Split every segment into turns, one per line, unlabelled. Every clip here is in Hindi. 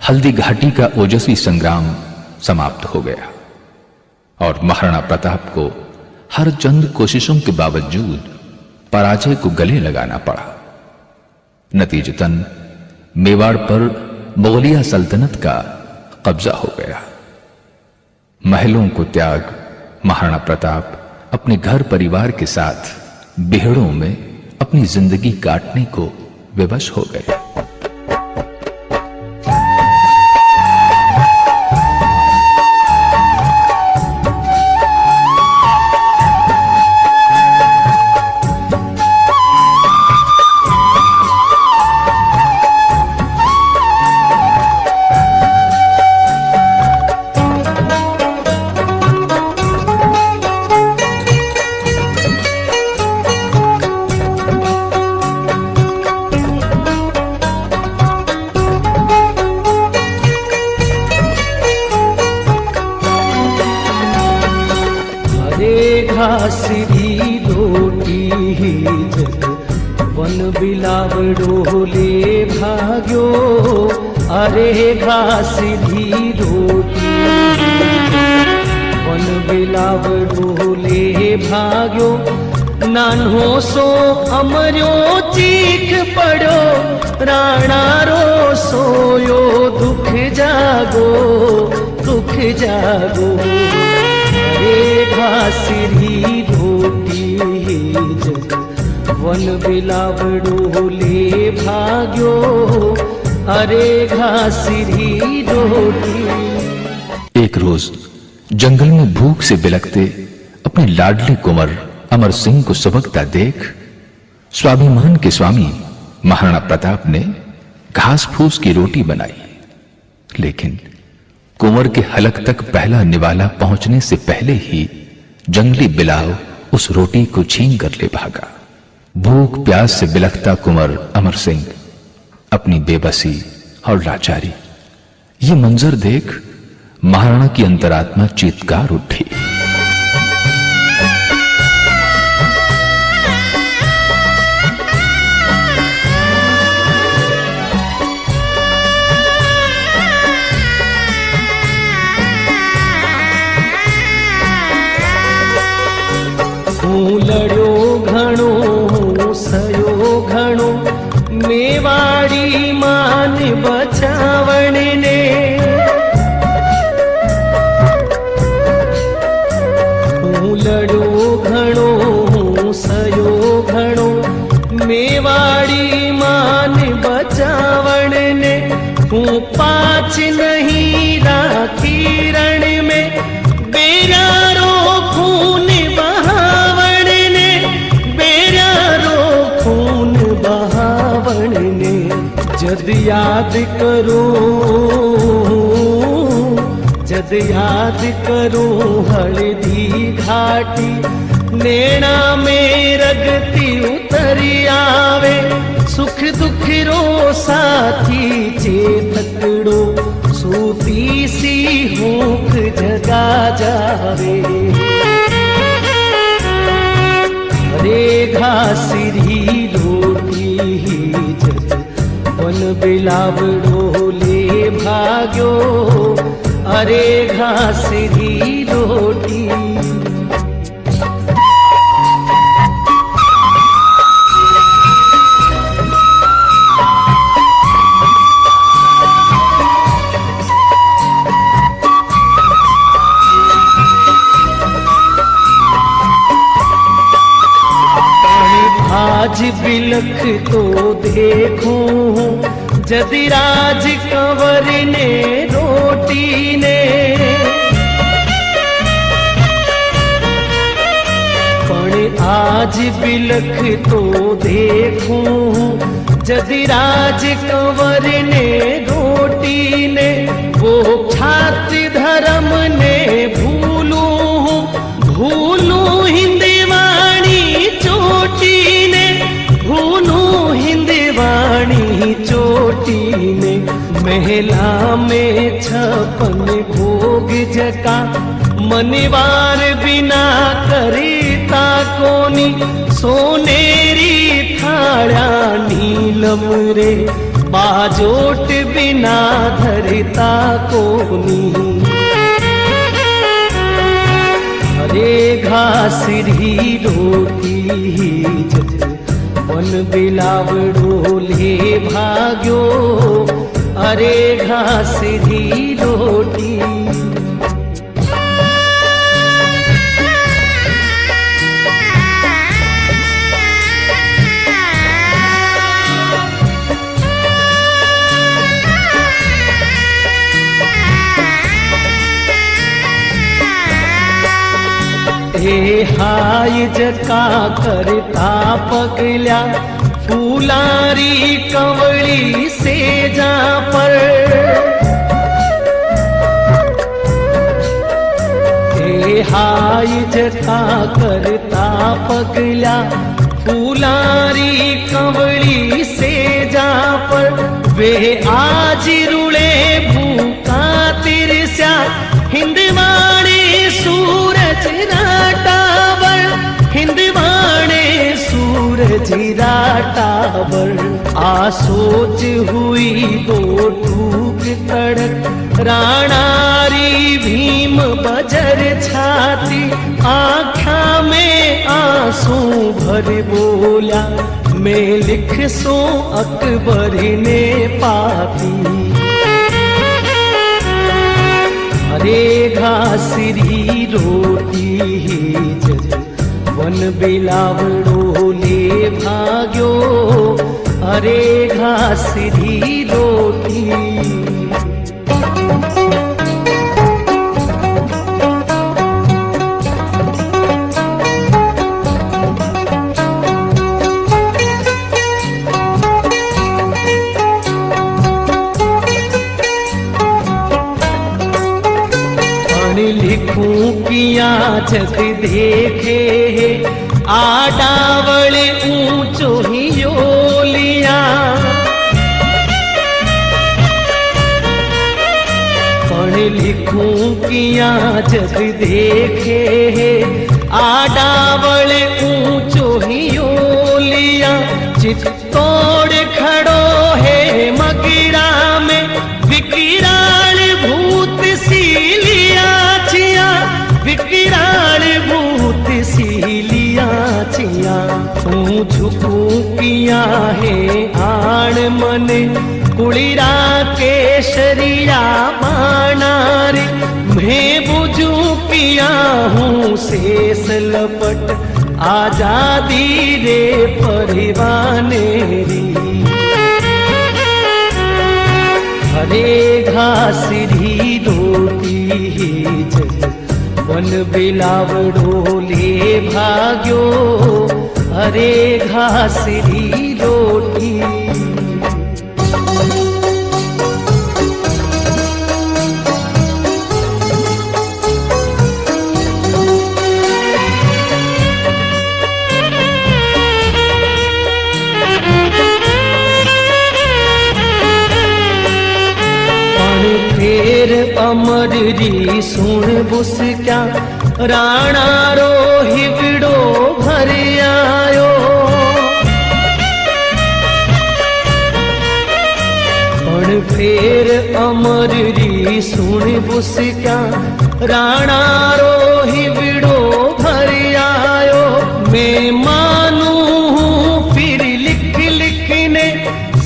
हल्दी घाटी का ओजस्वी संग्राम समाप्त हो गया और महाराणा प्रताप को हर चंद कोशिशों के बावजूद पराजय को गले लगाना पड़ा। नतीजतन मेवाड़ पर मुगलिया सल्तनत का कब्जा हो गया। महलों को त्याग महाराणा प्रताप अपने घर परिवार के साथ बिहड़ों में अपनी जिंदगी काटने को विवश हो गए।
घासरी रोटी जग वन बिलावड़ो ले भाग्यो। अरे घासरी रोटी वन बिलावड़ो ले भाग्यो। नानो सो अमर्यो चीख पड़ो राणा रो सोयो। दुख जागो दुख जागो। अरे घासरी रोटी जग वन बिलावड़ो ले भाग्यो। अरे घासरी रोटी।
एक रोज जंगल में भूख से बिलखते अपने लाडले कुंवर अमर सिंह को सुबकता देख स्वाभिमान के स्वामी महाराणा प्रताप ने घास फूस की रोटी बनाई। लेकिन कुंवर के हलक तक पहला निवाला पहुंचने से पहले ही जंगली बिलाव उस रोटी को छीन कर ले भागा। भूख प्यास से बिलखता कुंवर अमर सिंह अपनी बेबसी और लाचारी, ये मंजर देख महाराणा की अंतरात्मा चीत्कार उठी।
लड़ो घणो सयो घणो मेवाड़ी मान बचावण ने। लड़ो घणो सयो घणो मेवाड़ी मान बचावण ने। तू पाछ नहीं राखी रण में बेरारो खून बहावण ने। बेरारो खून बहावण ने। जद याद करो जद याद करो हल्दी घाटी। नैना में रगती उतरी आवे सुख दुख रो साथी चेतकड़ो। सूती सी भूख जगा जावे। अरे घासरी रोटी जग वन बिलावड़ो ले भाग्यो। अरे घासरी रोटी। आज बिलख तो देखूं जदि राज कंवर ने रोटी ने। पण आज बिलख तो देखूं जदि राज कंवर ने रोटी ने। वो छात्र धर्म ने भूलूं भूलूं हिंदवाणी चोटी ने। भूलूं हिंदवाणी चोटी ने। महिला में 56 भोग जका मनवार बिना करीता कोनी। सोनेरी थाळ्या नीलम रे बाजोट बिना धरता कोनी। अरे घासरी रोटी जज वन बिलावड़ो ले भाग्यो। अरे घासरी रोटी हे हाय जका करता पगल्या फुलारी कवळी सेजा पर। हे हाय जका करता पगल्या फुलारी कवळी सेजा पर। वे आज रुळे भूका तिरस्या हिंदवाणे सूरज राटावर। हिंदवाणे सूरज राटावर आ सोच हुई दो टूक तड़क। राणारी भीम बजर छाती आँखा में आंसू भर बोला। मैं लिख सो अकबर ने पाती। अरे घासरी रोटी जज वन बिलावड़ो ले भाग्यो। अरे घासरी रोटी लिखूं किया जग देखे। आडावले ऊंचो ही योलिया। पण लिखूं किया जग देखे। आडावले ऊंचो ही योलिया। चित्तौड़ खड़ो है मगिरा में विकिराल भूत सीलिया छिया। विकिराल भूत सीलिया छिया। तू झुकू किया है आण मन कुड़ीरा केशरिया बाणारे। मैं बुझू किया हूँ शेष लपट आजादी रे परिवानेरी। अरे घासरी रोटी जज वन बिलावड़ो ले भाग्यो। अरे घासरी रोटी फेर अमररी सुन बुस क्या। राणा रो हिवड़ो भर आयो। पण फेर अमररी सुन बुस क्या। राणा रो हिवड़ो भर आयो। मैं मानू हूँ फिर लिख लिखने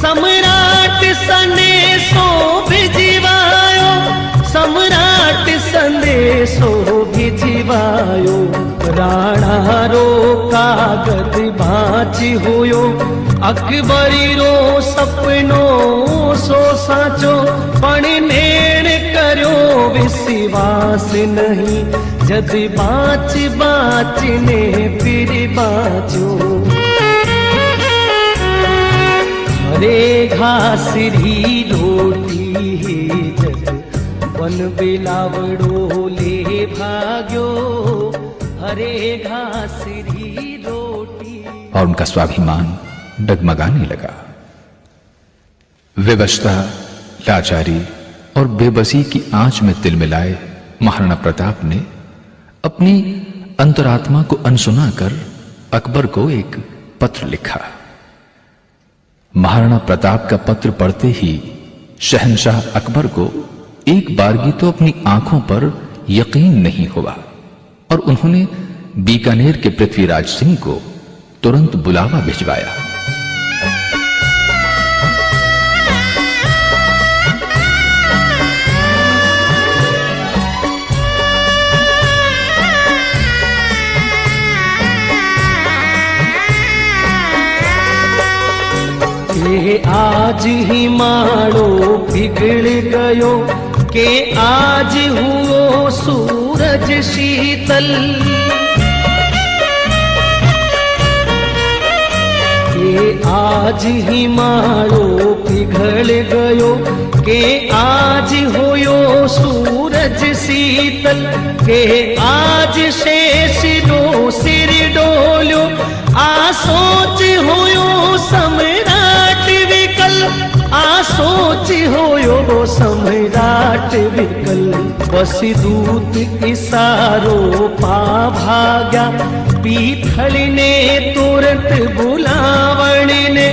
सम्राट संदेशो भिजवायो। सम्राट संदेशो भिजवायो। राणा रो कागज भांची हुयो। अकबरी रो सपनो सो साचो। पण नेण करो विश्वास नहीं। जद बाच बाच ने फिर बाचो। अरे घासरी रोटी जज वन बिलावड़ो ले भाग्यो। अरे घासरी रोटी
और उनका स्वाभिमान डगमगाने लगा। विवशता, लाचारी और बेबसी की आंच में तिल मिलाए महाराणा प्रताप ने अपनी अंतरात्मा को अनसुना कर अकबर को एक पत्र लिखा। महाराणा प्रताप का पत्र पढ़ते ही शहंशाह अकबर को एक बारगी तो अपनी आंखों पर यकीन नहीं हुआ और उन्होंने बीकानेर के पृथ्वीराज सिंह को तुरंत बुलावा भिजवाया।
के आज ही माड़ो बिगड़ गयो, के आज हुओ सूरज शीतल, के आज ही माड़ो पिघल गयो, के आज होयो सूरज शीतल, के आज शेष रो सिर डोल्यो, आ सोच होयो सम्राट विकल, आ सोच होयो सम्राट विकल। बस दूत इशारो पा भाग्या, पीथल ने तुरंत बुलावण ने,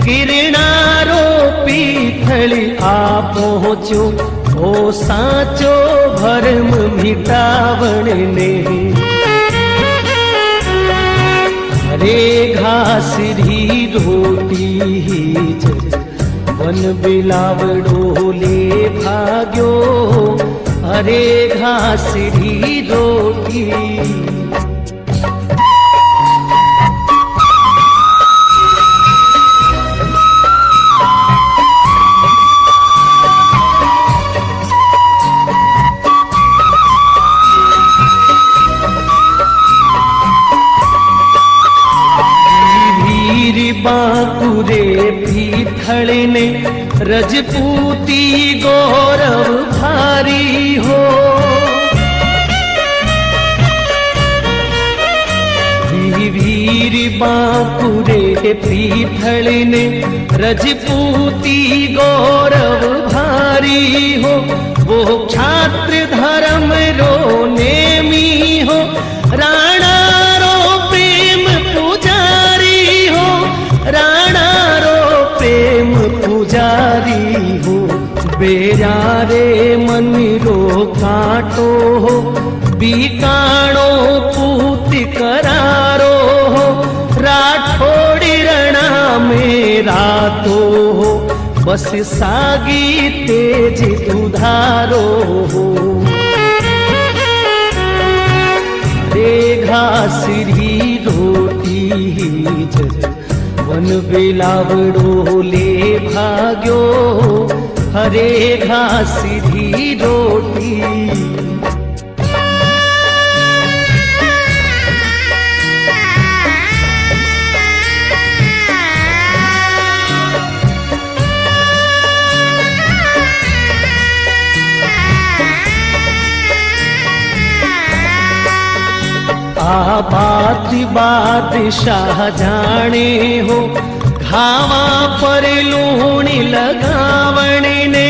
किरणारो पीथल आ पहुंचो, ओ साचो भरम मिटावण ने। हरे घास री रोटी वन बिलावड़ो ले भाग्यो, हरे घास री रोटी। बांकुरे पीथल ने रजपूती गौरव भारी हो, वीर बांकुरे पीथल ने रजपूती गौरव भारी हो, वो छात्र धर्म रो नेमी हो, राणा रो प्रेम पुजारी हो, राणा रो प्रेम पुजारी हो। बेरारे मन रो कांटो हो, बीकाणो पूत करारो हो, राठौड़ी रणा में रातो हो, बस सागी तेज दुधारो हो। हरे घास री रोटी वन बिलावड़ो ले भाग्यो, हरे घास री रोटी। बात बादशाह जाने हो, घावा पर लूण लगावण ने,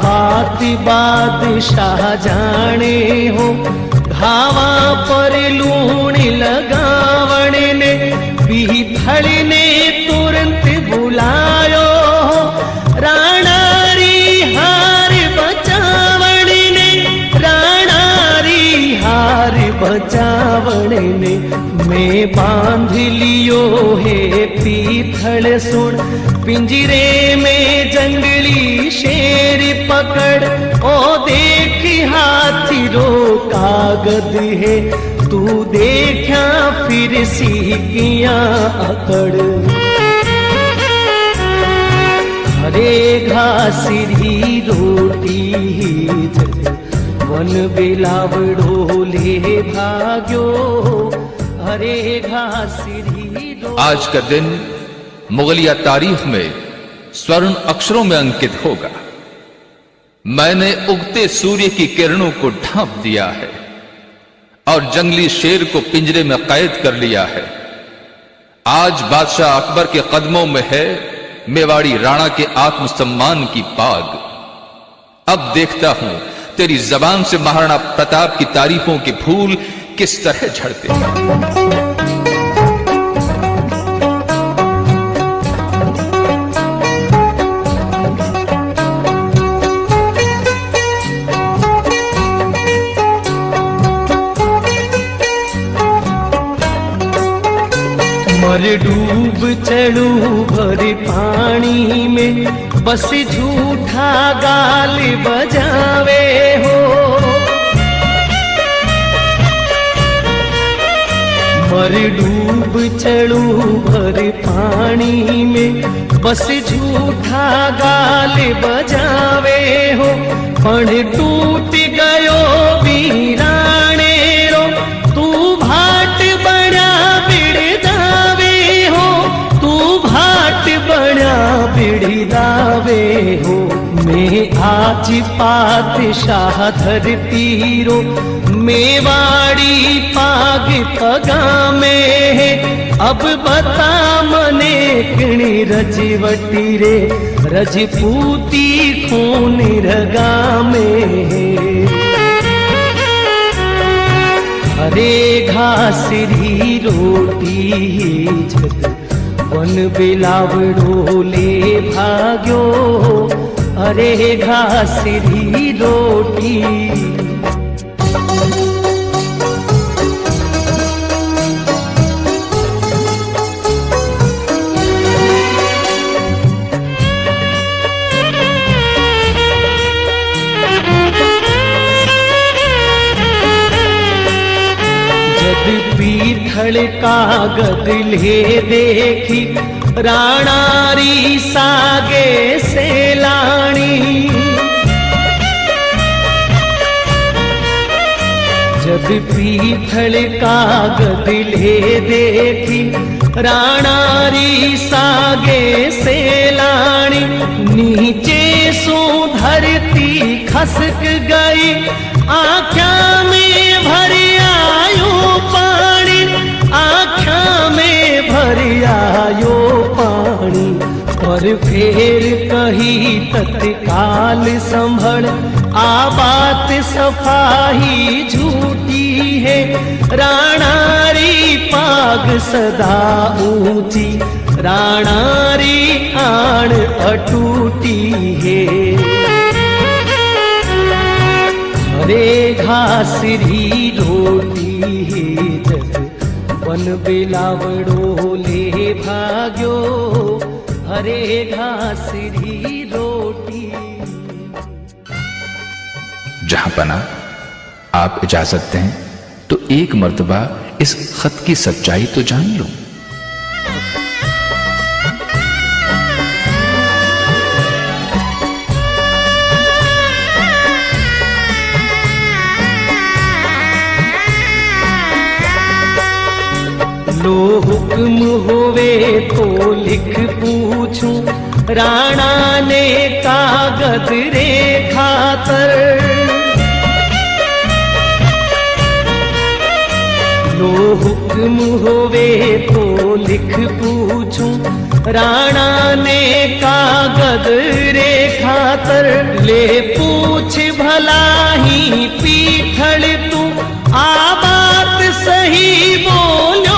बात बादशाह जाने हो, घावा पर लूण लगावण ने, पीथल ने तुरंत बुलायो, राणा री हार बचावण ने, राणा री हार बचावण ने। मैं बांध लियो है पीथल सुन, पिंजरे में जंगली शेर पकड़, ओ देख हाथी रो कागद है, तू देखा फिर सीकियां अकड़। हरे घास री रोटी वन बिलावड़ो ले भाग्यो, हरे घास री रोटी।
आज का दिन मुगलिया तारीख में स्वर्ण अक्षरों में अंकित होगा। मैंने उगते सूर्य की किरणों को ढांप दिया है और जंगली शेर को पिंजरे में कैद कर लिया है। आज बादशाह अकबर के कदमों में है मेवाड़ी राणा के आत्मसम्मान की पाग। अब देखता हूं तेरी जबान से महाराणा प्रताप की तारीफों के फूल किस तरह झड़ते हैं।
मर डूब चढ़ू भर पानी में, बस झूठा गाल बजावे हो। मर डूब चढ़ू भर पानी में, बस झूठा गाल बजावे हो। पण टूट गयो वीराणे रो, तू भाट बड़ा बिड़दावे हो। तू भाट बड़ा बिड़दावे हो। मैं आज पातशाह धरती रो, मेवाड़ी पाग पगा में है। अब बता मने किणी रजवटी रे, रजपूती खून रगा में है। हरे घासरी रोटी जग वन बिलावड़ो ले भाग्यो। हरे घासरी रोटी। पीठल कागद ले देखी, राणारी सागे से लाणी। जब पीठल कागद ले देखी, राणारी सागे से लाणी। नीचे सो धरती खसक गई, आँखा में भरी आयो पानी। आँखा में भरी आयो पानी। पर फेर कही तत्काल संभल, आ बात सफाही झूठी है। राणारी पाग सदा ऊंची, राणारी आण अटूटी है। हरे घासरी रोटी जग वन बिलावड़ो ले भाग्यो। हरे घासरी रोटी।
जहां पना आप इजाजत दें तो एक मर्तबा इस खत की सच्चाई तो जान लो।
लो हुक्म होवे तो लिख पूछूं, राणा ने कागज रेखा तर। लो हुक्म होवे तो लिख पूछूं, राणा ने कागज रेखा तर। ले पूछ भला ही पीठल तू, आ बात सही बोलो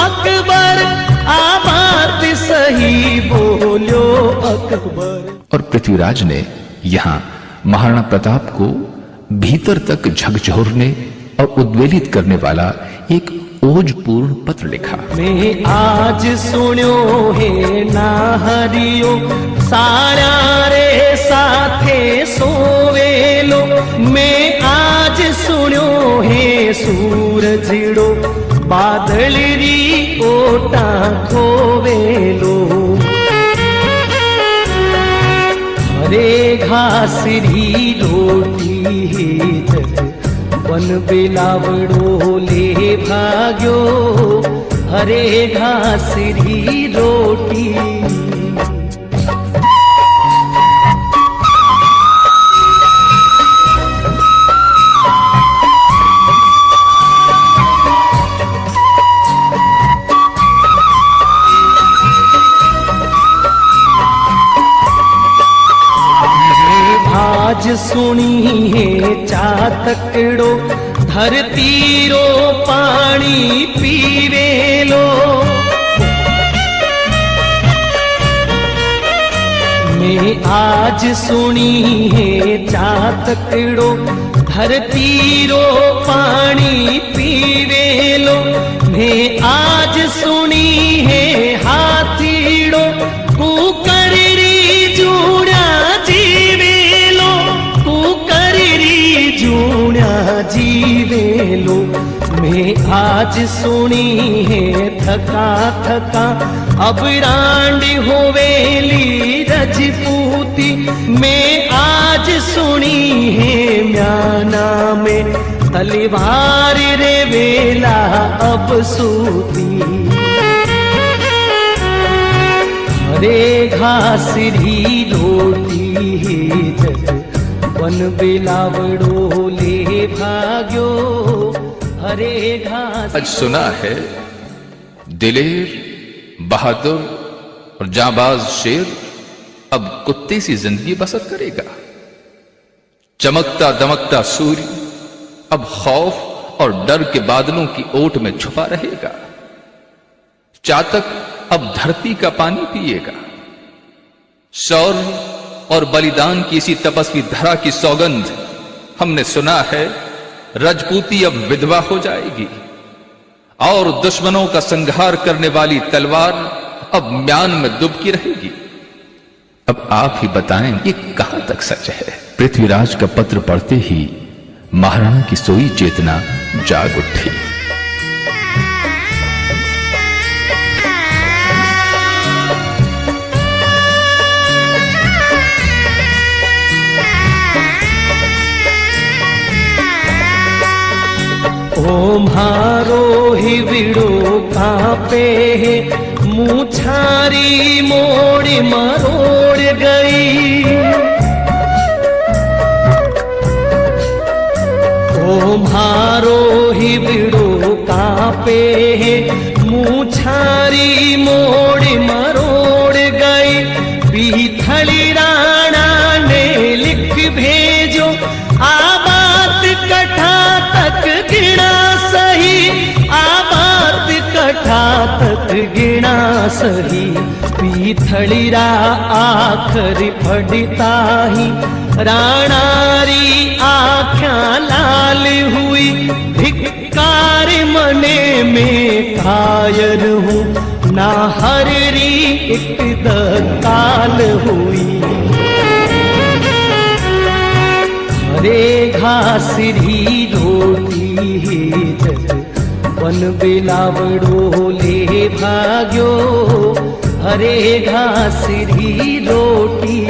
अकबर। आ बात सही बोलो अकबर।
और पृथ्वीराज ने यहाँ महाराणा प्रताप को भीतर तक झकझोरने और उद्वेलित करने वाला एक ओजपूर्ण पत्र लिखा।
मैं आज सुन्यो है ना हरियो, सारा रे साथे सोवेलो। मैं आज सुन्यो है सूरजड़ो, बादलरी ओटा खोवेलो। हरे घासरी रोटी जग वन बिलावड़ो ले भाग्यो। हरे घासरी रोटी। आज सुनी है चातकड़ो, धरती रो आज सुनी है चातकड़ो धरती रो पानी पीवे लो। मैं आज सुनी है हाथीड़ो कुकरी जूड़ा जीवे लो, कुकरी जूड़ा जीवे लो। मैं आज सुनी है थका थका अब रांड होवेली रजपूती। मैं आज सुनी है म्याना में तलवार रे वेला अब सूती। हरे घासरी रोटी जग वन बिलावड़ो ले भाग्यो। हरे घास।
आज सुना है दिलेर, बहादुर और जांबाज शेर अब कुत्ते सी जिंदगी बसर करेगा। चमकता दमकता सूर्य अब खौफ और डर के बादलों की ओट में छुपा रहेगा। चातक अब धरती का पानी पिएगा। शौर्य और बलिदान की इसी तपस्वी धरा की सौगंध हमने सुना है रजपूती अब विधवा हो जाएगी और दुश्मनों का संहार करने वाली तलवार अब म्यान में दुबकी रहेगी। अब आप ही बताएं ये कहां तक सच है। पृथ्वीराज का पत्र पढ़ते ही महाराणा की सोई चेतना जाग उठी।
ओ मारो ही विड़ो कांपे मूछारी मोड़ मरोड़ गई। ओ मारो ही विड़ो कांपे मूछारी मोड़ मरोड़ गई। पीथली राणा ने लिख भेजो आबाद कथा तक गिना सही, आबाद कथा तक गिना सही। पीथड़ीरा आखर पढ़ता ही राणारी आँख्या लाल हुई। धिक्कार मने में कायर हूँ ना हररी एक दकाल हुई। हरे घासरी रोटी जग वन बिलावड़ो ले भाग्यो। हरे घासरी रोटी।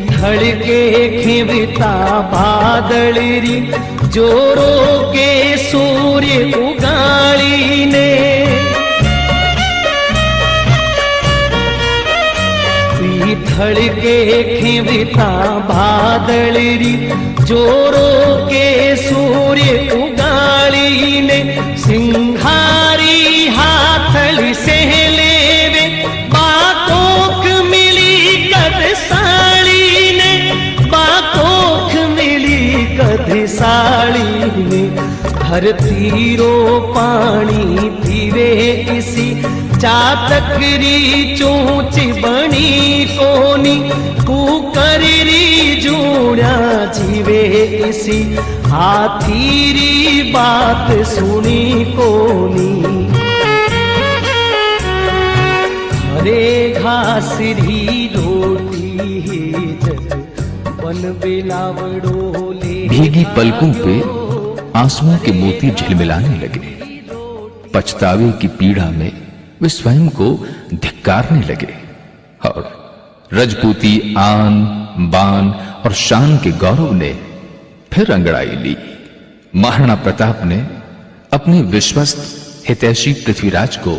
थड़के खिवता बादलरी जोरों के सूर्य उगाड़ी ने। थड़के खिवता बादलरी जोरों के सूर्य उगाड़ी ने। सिंघारी हाथल से लेवे बातों मिली कद साड़ी ने। बातों मिली कद साड़ी ने। धरती रो पानी पीवे इसी चातकरी चोंच बनी कोनी। कुकरी जूड़ा जीवे इसी हाथीरी बात सुनी कोनी। हरे घासरी रोटी जग वन बिलावड़ो ले।
भीगी पलकों पे आंसुओं के मोती झिलमिलाने लगे। पछतावे की पीड़ा में वे स्वयं को धिक्कारने लगे और रजपूती आन बान और शान के गौरव ने फिर अंगड़ाई ली। महाराणा प्रताप ने अपने विश्वस्त हितैषी पृथ्वीराज को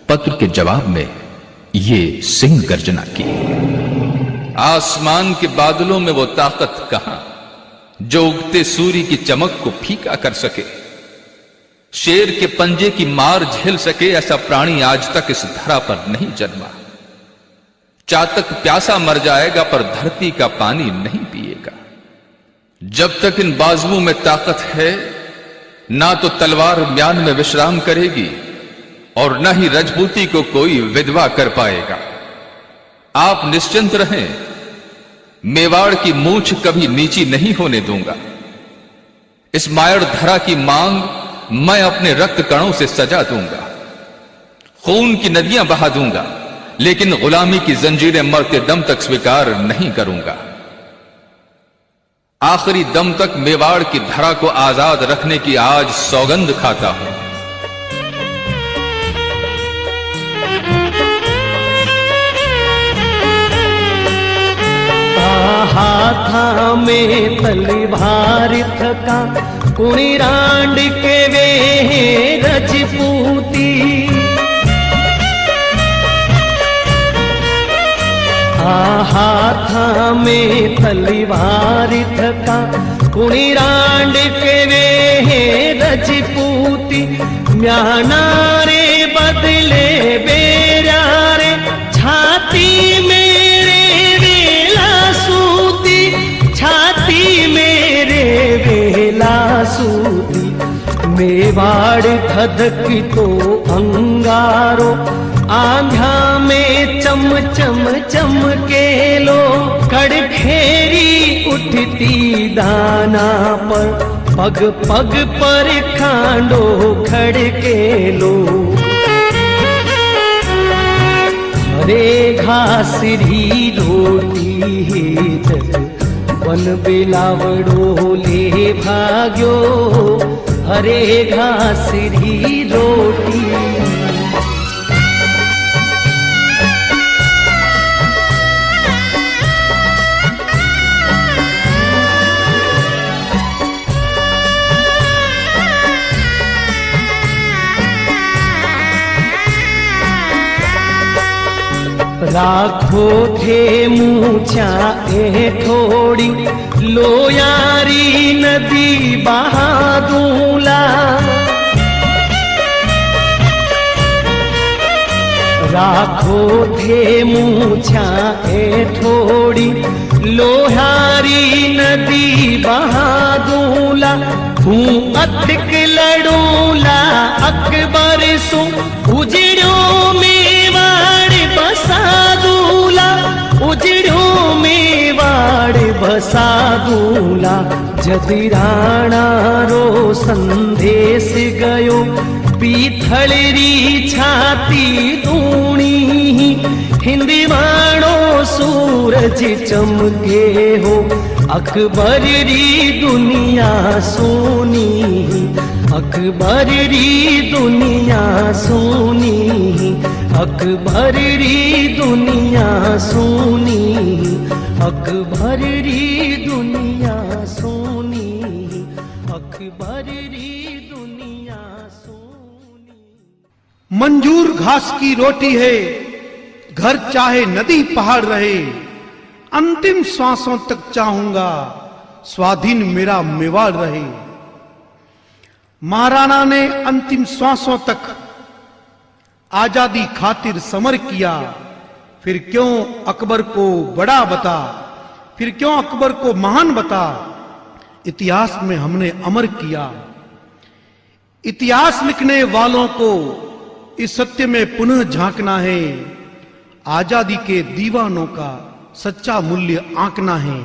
पत्र के जवाब में ये सिंह गर्जना की। आसमान के बादलों में वो ताकत कहां जो उगते सूर्य की चमक को फीका कर सके। शेर के पंजे की मार झेल सके ऐसा प्राणी आज तक इस धरा पर नहीं जन्मा। चातक प्यासा मर जाएगा पर धरती का पानी नहीं पिएगा। जब तक इन बाजुओं में ताकत है, ना तो तलवार म्यान में विश्राम करेगी और न ही रजपूती को कोई विधवा कर पाएगा। आप निश्चिंत रहें, मेवाड़ की मूंछ कभी नीची नहीं होने दूंगा। इस मायड़ धरा की मांग मैं अपने रक्त कणों से सजा दूंगा। खून की नदियां बहा दूंगा, लेकिन गुलामी की जंजीरें मरते दम तक स्वीकार नहीं करूंगा। आखिरी दम तक मेवाड़ की धरा को आजाद रखने की आज सौगंध खाता हूं।
हाथा में तलवार थका कुणी रांड के वे रजपूती। हाथा में तलवार थका कुणी रांड के वे रजपूती। म्याना रे बदले बेरा रे छाती मेरे वेला सूती। छाती मेरे वेला सूती। मेवाड़ खदक तो अंगारो आंधा में चम चम चमके लो। खड़खेरी उठती दाना पर पग पग पर खांडो खड़के लो। हरे घास री रोटी जग वन बिलावड़ो ले भाग्यो। हरे घास री रोटी। राखो थे मूछा ए थोड़ी लोयारी नदी बहादूला। राखो थे मूछा ए थोड़ी लोहारी नदी बहादूला। हूँ अतिक लड़ूला अकबर सु उजड़ो मेवाड़ बसादूला। उजड़ो मेवाड़ बसादूला। जदि राणा रो संदेश गयो पीथलरी छाती दूणी। हिंदवाणो सूरज चमके हो अकबर री दुनिया सोनी। अकबर री दुनिया सोनी। अकबर री दुनिया सोनी। अकबर री दुनिया सोनी। अकबर री दुनिया सोनी।
मंजूर घास की रोटी है, घर चाहे नदी पहाड़ रहे। अंतिम श्वासों तक चाहूंगा स्वाधीन मेरा मेवाड़ रहे। महाराणा ने अंतिम श्वासों तक आजादी खातिर समर किया। फिर क्यों अकबर को बड़ा बता, फिर क्यों अकबर को महान बता। इतिहास में हमने अमर किया। इतिहास लिखने वालों को इस सत्य में पुनः झांकना है। आजादी के दीवानों का सच्चा मूल्य आंकना है।